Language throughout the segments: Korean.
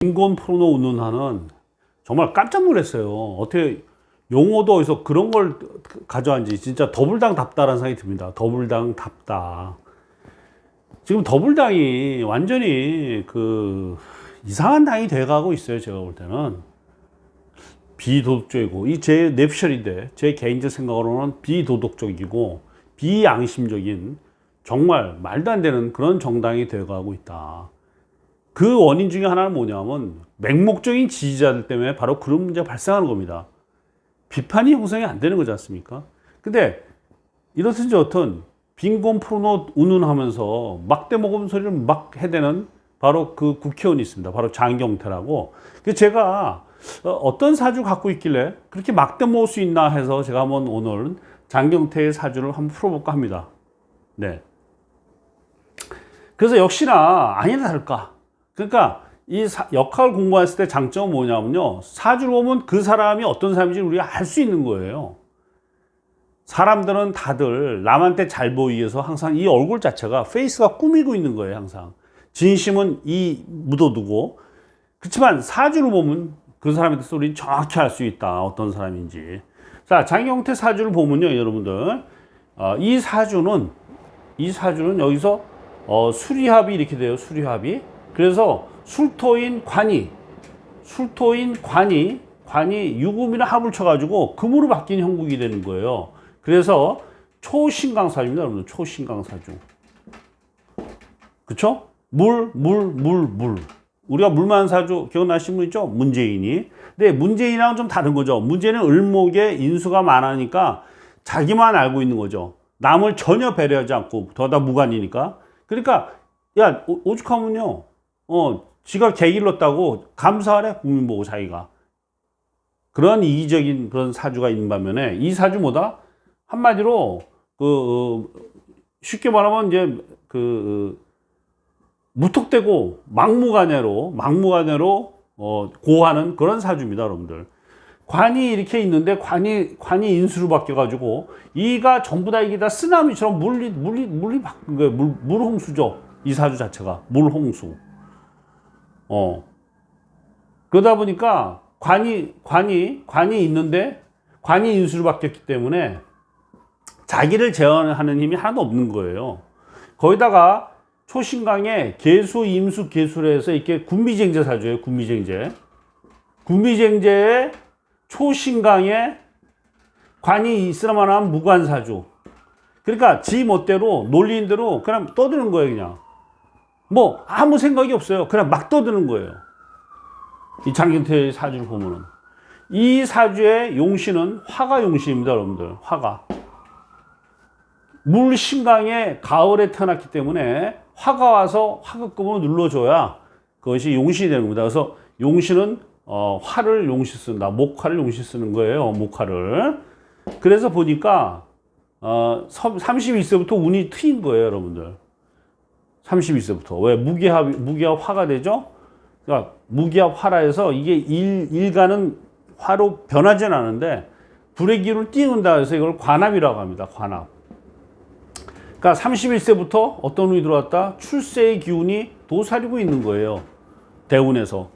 빈곤 포르노 운운하는 정말 깜짝 놀랐어요. 어떻게 용어도 어디서 그런 걸 가져왔는지 진짜 더불당답다라는 생각이 듭니다. 더불당답다. 지금 더불당이 완전히 그 이상한 당이 돼가고 있어요. 제가 볼 때는 비도덕적이고 이 제 냅셜인데 제 개인적 생각으로는 비도덕적이고 비양심적인 정말 말도 안 되는 그런 정당이 돼가고 있다. 그 원인 중에 하나는 뭐냐면 맹목적인 지지자들 때문에 바로 그런 문제가 발생하는 겁니다. 비판이 형성이 안 되는 거지 않습니까? 근데 이렇든 저렇든 빈곤 포르노 운운하면서 막대 먹은 소리를 막 해대는 바로 그 국회의원이 있습니다. 바로 장경태라고. 제가 어떤 사주 갖고 있길래 그렇게 막대 먹을 수 있나 해서 제가 한번 오늘 장경태의 사주를 한번 풀어볼까 합니다. 네. 그래서 역시나 아니나 다를까. 그러니까 이 역학을 공부했을 때 장점은 뭐냐면요. 사주를 보면 그 사람이 어떤 사람인지 우리가 알 수 있는 거예요. 사람들은 다들 남한테 잘 보이기 위해서 항상 이 얼굴 자체가 페이스가 꾸미고 있는 거예요. 항상. 진심은 이 묻어두고. 그렇지만 사주를 보면 그 사람에 대해서 우리는 정확히 알 수 있다. 어떤 사람인지. 자, 장경태 사주를 보면요. 여러분들. 이 사주는 여기서 수리합이 이렇게 돼요. 수리합이. 그래서 술토인 관이 유금이나 합을 쳐가지고 금으로 바뀐 형국이 되는 거예요. 그래서 초신강사주입니다, 여러분. 초신강사주. 그쵸? 물. 우리가 물만 사주 기억나시는 분 있죠? 문재인이. 근데 문재인이랑은 좀 다른 거죠. 문재인은 을목에 인수가 많으니까 자기만 알고 있는 거죠. 남을 전혀 배려하지 않고 더다 무관이니까. 그러니까 야 오죽하면요. 지가 개길렀다고 감사하래 국민 보고 자기가. 그런 이기적인 그런 사주가 있는 반면에 이 사주보다 한마디로 쉽게 말하면 이제 무턱대고 막무가내로 고하는 그런 사주입니다, 여러분들. 관이 이렇게 있는데 관이 인수로 바뀌어가지고 이가 전부 다 이게 다 쓰나미처럼 물홍수죠. 이 사주 자체가 물홍수. 그러다 보니까 관이 있는데 관이 인수로 바뀌었기 때문에 자기를 제어하는 힘이 하나도 없는 거예요. 거기다가 초신강에 계수, 임수, 계수를 해서 이렇게 군비쟁제 사주예요. 군비쟁제에 초신강에 관이 있으라만 하면 무관사주. 그러니까 지 멋대로 논리인 대로 그냥 떠드는 거예요. 그냥 뭐 아무 생각이 없어요. 그냥 막 떠드는 거예요. 이 장경태 사주를 보면은 이 사주의 용신은 화가 용신입니다, 여러분들. 화가 물신강에 가을에 태어났기 때문에 화가 와서 화급금을 눌러줘야 그것이 용신이 되는 겁니다. 그래서 용신은 화를 용시 쓴다. 목화를 용시 쓰는 거예요. 목화를. 그래서 보니까 32세부터 운이 트인 거예요, 여러분들. 32세부터. 왜? 무기합 화가 되죠? 그러니까 무기합 화라 해서 이게 일간은 화로 변하진 않은데 불의 기운을 띄운다 해서 이걸 관합이라고 합니다. 관합. 그러니까 31세부터 어떤 운이 들어왔다? 출세의 기운이 도사리고 있는 거예요. 대운에서.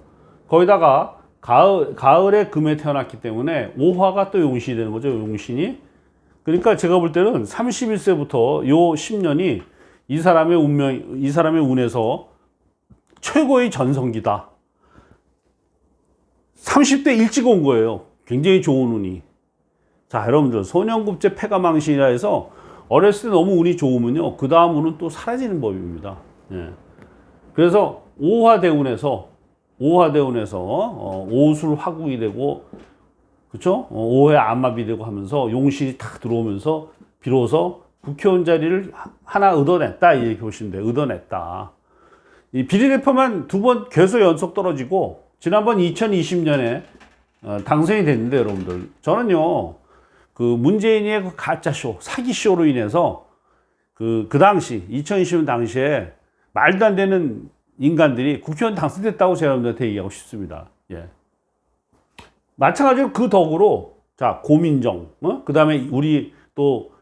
거기다가 가을에 금에 태어났기 때문에 오화가 또 용신이 되는 거죠. 용신이. 그러니까 제가 볼 때는 31세부터 요 10년이 이 사람의 운에서 최고의 전성기다. 30대 일찍 온 거예요. 굉장히 좋은 운이. 자, 여러분들 소년급제 폐가망신이라 해서 어렸을 때 너무 운이 좋으면요. 그 다음 운은 또 사라지는 법입니다. 예. 그래서 오화대운에서 오술 화국이 되고, 그쵸? 오해 암합이 되고 하면서 용신이 탁 들어오면서 비로소 국회의원 자리를 하나 얻어냈다. 이렇게 보시면 돼요. 얻어냈다. 이 비례대표만 2번 계속 연속 떨어지고, 지난번 2020년에 당선이 됐는데, 여러분들. 저는요, 그 문재인의 그 가짜쇼, 사기쇼로 인해서 그 당시, 2020년 당시에 말도 안 되는 인간들이 국회의원 당선됐다고 제가 여러분들한테 얘기하고 싶습니다. 예. 마찬가지로 그 덕으로, 자, 고민정, 그 다음에 우리 또,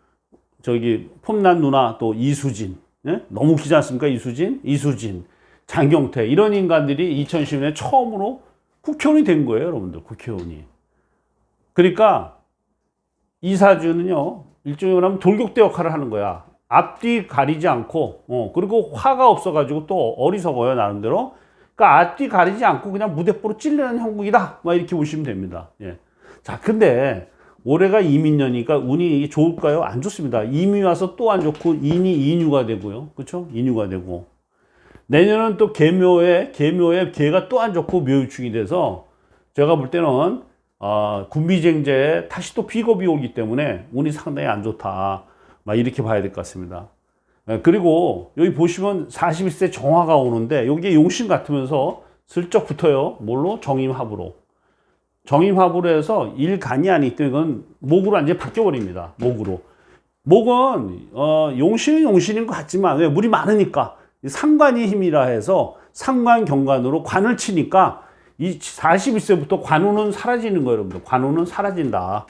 폼난 누나 또 이수진, 예? 너무 웃기지 않습니까? 이수진. 장경태 이런 인간들이 2010년에 처음으로 국회의원이 된 거예요, 여러분들. 국회의원이. 그러니까 이사주는요, 일종의 말하면 돌격대 역할을 하는 거야. 앞뒤 가리지 않고, 그리고 화가 없어가지고 또 어리석어요, 나름대로. 그러니까 앞뒤 가리지 않고 그냥 무대뽀로 찔리는 형국이다. 막 이렇게 보시면 됩니다. 예. 자, 근데 올해가 이민년이니까 운이 좋을까요? 안 좋습니다. 이미 와서 또 안 좋고, 인이 인유가 되고요. 그렇죠? 인유가 되고. 내년은 또 계묘에 계가 또 안 좋고 묘유충이 돼서 제가 볼 때는 군비쟁제에 다시 또 비겁이 오기 때문에 운이 상당히 안 좋다. 막 이렇게 봐야 될 것 같습니다. 그리고 여기 보시면 41세 정화가 오는데 여기에 용신 같으면서 슬쩍 붙어요. 뭘로? 정임합으로. 정임합으로 해서 일간이 아니기 때문에 이건 목으로 완전히 바뀌어버립니다. 목으로. 목은 용신은 용신인 것 같지만 왜? 물이 많으니까. 상관이 힘이라 해서 상관 경관으로 관을 치니까 이 41세부터 관우는 사라지는 거예요, 여러분들. 관우는 사라진다.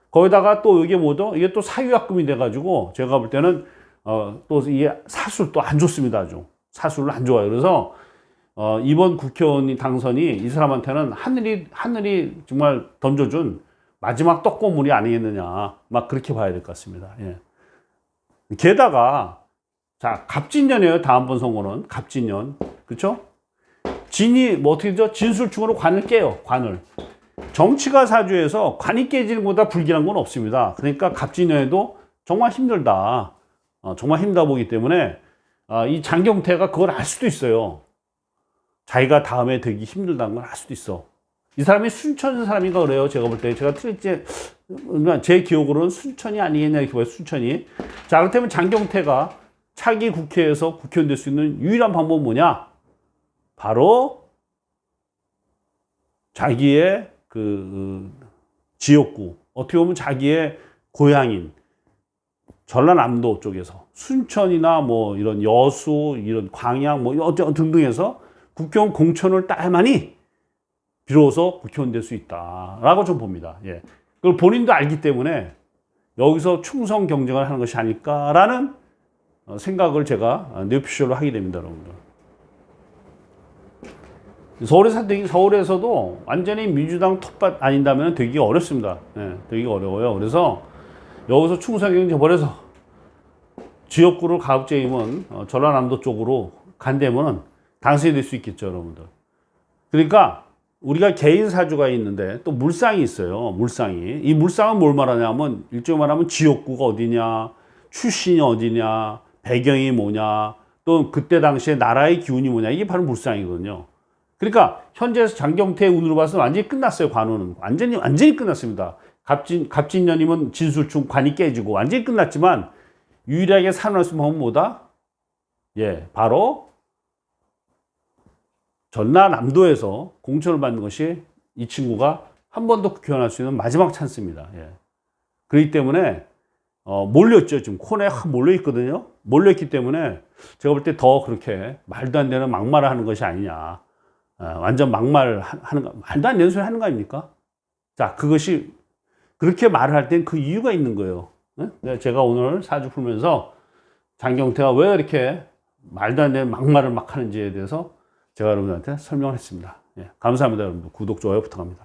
거기다가 또 이게 뭐죠? 이게 또 사유약금이 돼가지고 제가 볼 때는 또 이게 사술 또 안 좋습니다, 아주. 사술은 안 좋아요. 그래서 이번 국회의원 당선이 이 사람한테는 하늘이 정말 던져준 마지막 떡고물이 아니겠느냐. 막 그렇게 봐야 될 것 같습니다. 예. 게다가 자, 갑진년이에요. 다음번 선거는 갑진년. 그렇죠? 진이 뭐 어떻게 되죠? 진술충으로 관을 깨요. 관을. 정치가 사주에서 관이 깨지는 것보다 불길한 건 없습니다. 그러니까 갑진년에도 정말 힘들다. 정말 힘들다 보기 때문에 이 장경태가 그걸 알 수도 있어요. 자기가 다음에 되기 힘들다는 걸 알 수도 있어. 이 사람이 순천 사람인가 그래요. 제가 볼 때. 제가 틀릴지, 제 기억으로는 순천이 아니겠냐 이렇게 봐요. 순천이. 자, 그렇다면 장경태가 차기 국회에서 국회의원 될 수 있는 유일한 방법은 뭐냐? 바로 자기의 지역구, 어떻게 보면 자기의 고향인 전라남도 쪽에서 순천이나 뭐 이런 여수, 이런 광양 뭐 등등해서 국회의원 공천을 따야만이 비로소 국회의원 될 수 있다라고 좀 봅니다. 예. 그걸 본인도 알기 때문에 여기서 충성 경쟁을 하는 것이 아닐까라는 생각을 제가 뇌피셜로 하게 됩니다, 여러분들. 서울에서도 완전히 민주당 텃밭 아닌다면 되기가 어렵습니다. 예, 되기가 어려워요. 그래서 여기서 충성 경쟁 벌여서 지역구를 가급적이면 전라남도 쪽으로 간다면 당선이 될 수 있겠죠, 여러분들. 그러니까 우리가 개인 사주가 있는데 또 물상이 있어요. 물상이. 이 물상은 뭘 말하냐면 일종의 말하면 지역구가 어디냐, 출신이 어디냐, 배경이 뭐냐, 또 그때 당시에 나라의 기운이 뭐냐, 이게 바로 물상이거든요. 그러니까 현재 장경태의 운으로 봐서 완전히 끝났어요. 관우는 완전히 끝났습니다. 갑진년이면 진술충 관이 깨지고 완전히 끝났지만 유일하게 살아날 수 있는 방법은 뭐다? 예, 바로 전라남도에서 공천을 받는 것이 이 친구가 한 번 더 국회의원 할 수 있는 마지막 찬스입니다. 예. 그렇기 때문에 몰렸죠. 지금 코너에 몰려있거든요. 몰려있기 때문에 제가 볼 때 더 그렇게 말도 안 되는 막말을 하는 것이 아니냐. 완전 막말 하는 거, 말도 안 되는 소리 하는 거 아닙니까? 자, 그것이 그렇게 말을 할 땐 그 이유가 있는 거예요. 네? 제가 오늘 사주 풀면서 장경태가 왜 이렇게 말도 안 되는 막말을 막 하는지에 대해서 제가 여러분들한테 설명을 했습니다. 예, 감사합니다, 여러분들. 구독, 좋아요 부탁합니다.